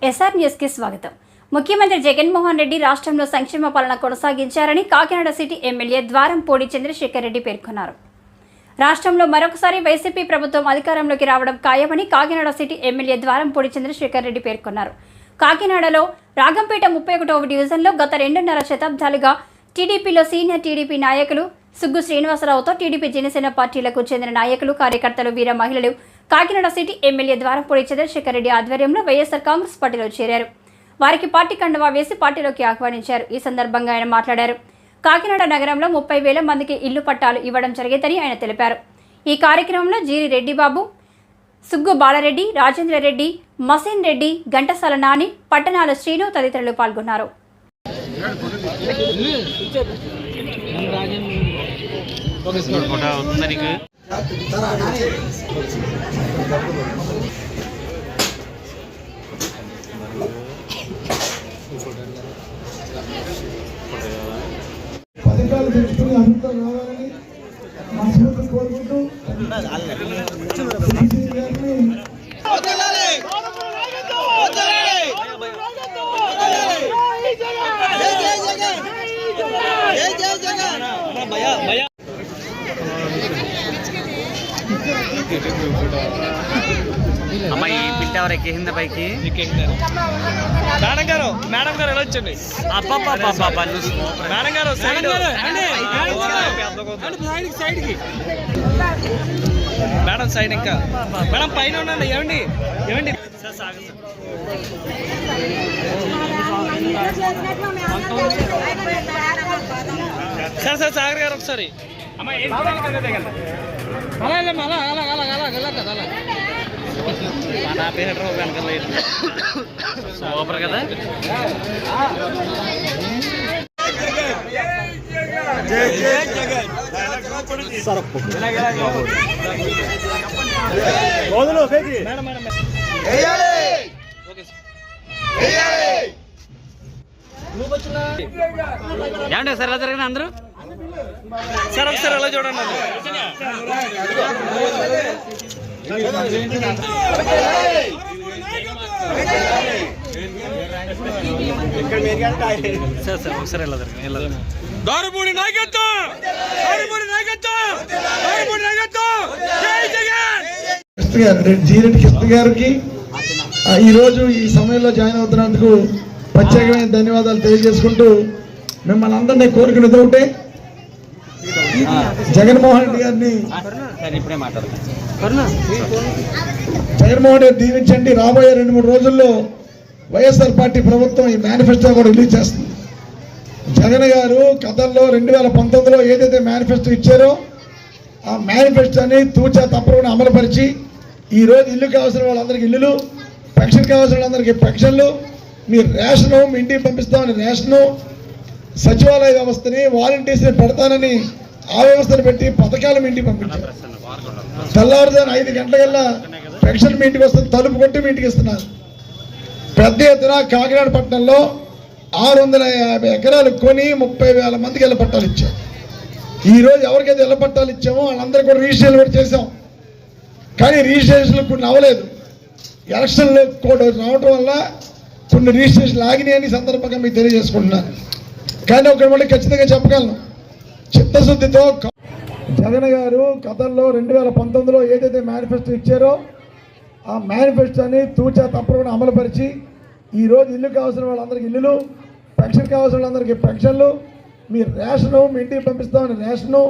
SR news కి స్వాగతం. ముఖ్యమంత్రి జగన్మోహన్ రెడ్డి రాష్ట్రంలో సంక్షేమ పాలన కొనసాగించారని కాకినాడ సిటీ ఎమ్మెల్యే ద్వారంపూడి చంద్రశేఖర్ రెడ్డి పేర్కొన్నారు. రాష్ట్రంలో మరొకసారి వైసీపీ ప్రభుత్వం అధికారంలోకి రావడం ఖాయమని కాకినాడ సిటీ ఎమ్మెల్యే ద్వారంపూడి చంద్రశేఖర్ రెడ్డి పేర్కొన్నారు. కాకినాడలో రాగంపేట 31వ డివిజన్లో గత 2.5 శతాబ్దాలుగా టీడీపీలో సీనియర్ టీడీపీ నాయకులు సుగ్గు శ్రీనివాసరావుతో టీడీపీ జనసేన పార్టీలకు చెందిన నాయకులు, కార్యకర్తలు, వీర మహిళలు కాకినాడ సిటీ ఎమ్మెల్యే ద్వారంపూడి చంద్రశేఖర్ రెడ్డి ఆధ్వర్యంలో వైఎస్ఆర్ కాంగ్రెస్ పార్టీలో చేరారు. వారికి పార్టీ కండువా వేసి పార్టీలోకి ఆహ్వానించారు. ఈ సందర్భంగా ఆయన మాట్లాడారు. కాకినాడ నగరంలో 30,000 మందికి ఇల్లు పట్టాలు ఇవ్వడం జరిగిందని ఆయన తెలిపారు. ఈ కార్యక్రమంలో జీరి రెడ్డిబాబు, సుగ్గు బాలరెడ్డి, రాజేంద్ర రెడ్డి, మసీన్ రెడ్డి, ఘంటసాల నాని, పట్టణాల శ్రీను తదితరులు పాల్గొన్నారు. పథకాలు తెచ్చుకుని అభివృద్ధి రావాలని మనస్ఫూర్తిగా కోరుకుంటూ అమ్మాయి పిల్లి ఎవరు ఎక్కేసిందా పైకి? మేడం గారు ఎలా వచ్చండి? మేడం గారు మేడం సైడ్ ఇంకా మేడం పైన ఉండండి. ఏమండి ఏమండి సార్ సార్ సాగర్ గారు ఒకసారి నా పేరు వెనకాల సూపర్ కదా. ఏమంటే సార్ ఎలా జరిగిన అందరూ సార్ ఒకసారి ఎలా చూడండి. సార్ సార్ ఒకసారి ఎలా జరిగింది? దారుపూడి నాయకత్వం, దారుపూడి నాయకత్వం, దారుపూడి నాయకత్వం. జీరెడ్డి కృష్ణ గారికి ఈరోజు ఈ సమయంలో జాయిన్ అవుతున్నందుకు ప్రత్యేకమైన ధన్యవాదాలు తెలియజేసుకుంటూ మిమ్మల్ని అందరినీ కోరుకునేది ఒకటే, జగన్మోహన్ రెడ్డి గారిని జగన్మోహన్ రెడ్డి దీవించండి. రాబోయే 2-3 రోజుల్లో వైఎస్ఆర్ పార్టీ ప్రభుత్వం ఈ మేనిఫెస్టో కూడా రిలీజ్ చేస్తుంది. జగన్ గారు గతంలో 2019లో ఏదైతే మేనిఫెస్టో ఇచ్చారో ఆ మేనిఫెస్టోని తూచా తప్పకుండా అమలుపరిచి ఈరోజు ఇల్లు కావాల్సిన వాళ్ళందరికీ ఇల్లులు, పెన్షన్ కావాల్సిన వాళ్ళందరికీ పెన్షన్లు, మీ రేషను మీ ఇంటికి పంపిస్తామని రేషను, సచివాలయ వ్యవస్థని, వాలంటీర్స్ని పెడతానని ఆ వ్యవస్థను పెట్టి పథకాలు మీ ఇంటికి పంపించారు. తెల్లవారుజామున 5 గంటలకల్లా పెన్షన్ మీ ఇంటికి వస్తుంది, తలుపు కొట్టి మీ ఇంటికి ఇస్తున్నారు. పెద్ద ఎత్తున కాకినాడ పట్టణంలో 650 ఎకరాలు కొని 30,000 మందికి ఇళ్ల పట్టాలు ఇచ్చాం. ఈరోజు ఎవరికైతే ఇళ్ల పట్టాలు ఇచ్చామో వాళ్ళందరూ కూడా రిజిస్ట్రేషన్ కూడా చేసాం. కానీ రిజిస్ట్రేషన్లు కొన్ని అవ్వలేదు. ఎలక్షన్లో కూడా రావటం వల్ల కొన్ని రిజిస్ట్రేషన్లు ఆగినాయని సందర్భంగా మీకు తెలియజేసుకుంటున్నాను. కానీ ఒకటి మళ్ళీ ఖచ్చితంగా చెప్పగలను, చిత్తశుద్ధితో జగన్ గారు గతంలో 2019లో ఏదైతే మేనిఫెస్టో ఇచ్చారో ఆ మేనిఫెస్టోని తూచా తప్పకుండా అమలుపరిచి ఈరోజు ఇల్లు కావాల్సిన వాళ్ళందరికీ ఇల్లులు, పెన్షన్ కావాల్సిన వాళ్ళందరికీ పెన్షన్లు, మీ రేషను మీ ఇంటికి పంపిస్తామని రేషను,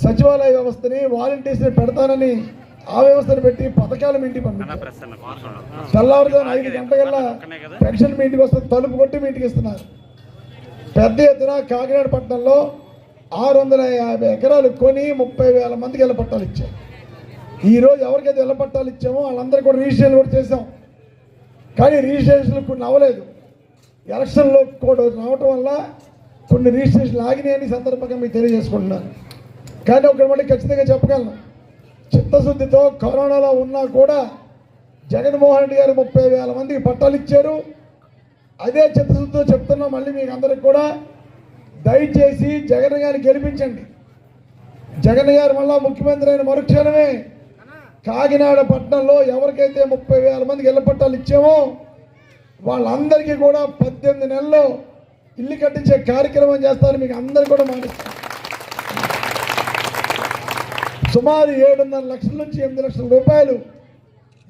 సచివాలయ వ్యవస్థని, వాలంటీర్స్ని పెడతానని ఆ వ్యవస్థను పెట్టి పథకాలు మీ ఇంటికి పంపించారు. తెల్లవారుజామున 5 గంటలకల్లా పెన్షన్ మీ ఇంటికి వస్తుంది, తలుపు కొట్టి మీ ఇంటికి ఇస్తున్నారు. పెద్ద ఎత్తున కాకినాడ పట్టణంలో 650 ఎకరాలు కొని 30,000 మందికి ఇళ్ల పట్టాలు ఇచ్చాం. ఈరోజు ఎవరికైతే ఇళ్ల పట్టాలు ఇచ్చామో వాళ్ళందరూ కూడా రిజిస్ట్రేషన్ కూడా చేసాం. కానీ రిజిస్ట్రేషన్లు కొన్ని అవ్వలేదు. ఎలక్షన్లో కూడా రావటం వల్ల కొన్ని రిజిస్ట్రేషన్లు ఆగినాయని సందర్భంగా మీకు తెలియజేసుకుంటున్నాను. కానీ ఒకటి మళ్ళీ ఖచ్చితంగా చెప్పగలను, చిత్తశుద్ధితో కరోనాలో ఉన్నా కూడా జగన్మోహన్ రెడ్డి గారు 30,000 మందికి పట్టాలు ఇచ్చారు. అదే చిత్తశుద్ధితో చెప్తున్నాం మళ్ళీ మీకు అందరికి కూడా, దయచేసి జగన్ గారిని గెలిపించండి. జగన్ గారు మళ్ళా ముఖ్యమంత్రి అయిన మరుక్షణమే కాకినాడ పట్టణంలో ఎవరికైతే 30,000 మందికి ఇళ్ల పట్టాలు ఇచ్చామో వాళ్ళందరికీ కూడా 18 నెలల్లో ఇల్లు కట్టించే కార్యక్రమం చేస్తారని మీకు అందరికీ కూడా మాటిస్తాను. సుమారు 7.5 లక్షల నుంచి 8 లక్షల రూపాయలు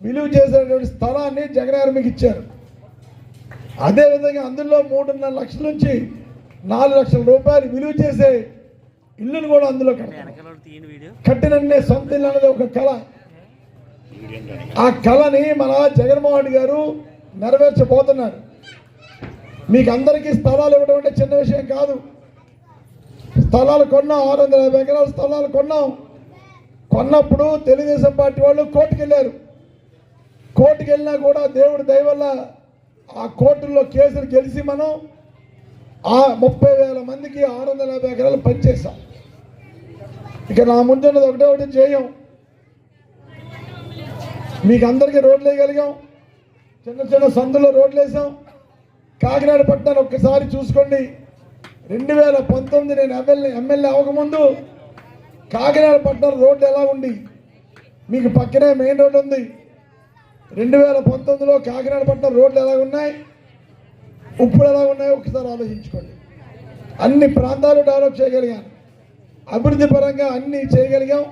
విలువ చేసేటువంటి స్థలాన్ని జగన్ గారు మీకు ఇచ్చారు. అదేవిధంగా అందులో 3.5 లక్షల నుంచి 4 లక్షల రూపాయలు విలువ చేసే ఇల్లును కూడా అందులో కట్టినన్నే సొంత ఇల్లు అనేది ఒక కళ. ఆ కళని మన జగన్మోహన్ రెడ్డి గారు నెరవేర్చబోతున్నారు. మీకు అందరికీ స్థలాలు ఇవ్వడం అంటే చిన్న విషయం కాదు. స్థలాలు కొన్నాం, 650 ఎకరాల స్థలాలు కొన్నాం. కొన్నప్పుడు తెలుగుదేశం పార్టీ వాళ్ళు కోర్టుకు వెళ్ళారు. కోర్టుకు వెళ్ళినా కూడా దేవుడి దయ వల్ల ఆ కోర్టుల్లో కేసులు గెలిచి మనం ఆ 30,000 మందికి 650 ఎకరాలు పనిచేసాం. ఇక నా ముందున్నది ఒకటి చేయం. మీకు అందరికీ రోడ్లు వేయగలిగాం. చిన్న చిన్న సందులో రోడ్లు వేసాం. కాకినాడ పట్టణాన్ని ఒక్కసారి చూసుకోండి. 2019 నేను ఎమ్మెల్యే అవ్వకముందు కాకినాడ పట్టణం రోడ్డు ఎలా ఉంది? మీకు పక్కనే మెయిన్ రోడ్డు ఉంది. 2019లో కాకినాడ పట్టణం రోడ్లు ఎలా ఉన్నాయి, ఇప్పుడు ఎలా ఉన్నాయో ఒకసారి ఆలోచించుకోండి. అన్ని ప్రాంతాలు డెవలప్ చేయగలిగాం. అభివృద్ధి పరంగా అన్నీ చేయగలిగాం.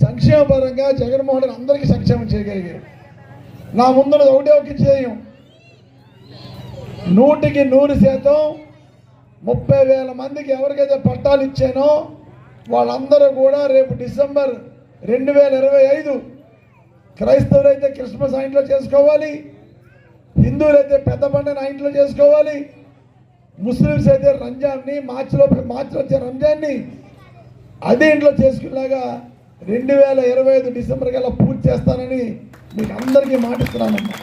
సంక్షేమ పరంగా జగన్మోహన్ రెడ్డి అందరికీ సంక్షేమం చేయగలిగాం. నా ముందున్నది ఒకటి చేయం. 100కి 100% 30,000 మందికి ఎవరికైతే పట్టాలు ఇచ్చానో వాళ్ళందరూ కూడా రేపు డిసెంబర్ 2025 క్రైస్తవులైతే క్రిస్మస్ ఆ ఇంట్లో చేసుకోవాలి, హిందువులైతే పెద్ద పండుగ ఆ ఇంట్లో చేసుకోవాలి, ముస్లిమ్స్ అయితే రంజాన్ని మార్చిలో వచ్చే రంజాన్ని అదే ఇంట్లో చేసుకునేలాగా 2025 డిసెంబర్ కల్లా పూర్తి చేస్తానని మీకు అందరికీ మాటిస్తున్నానమ్మా.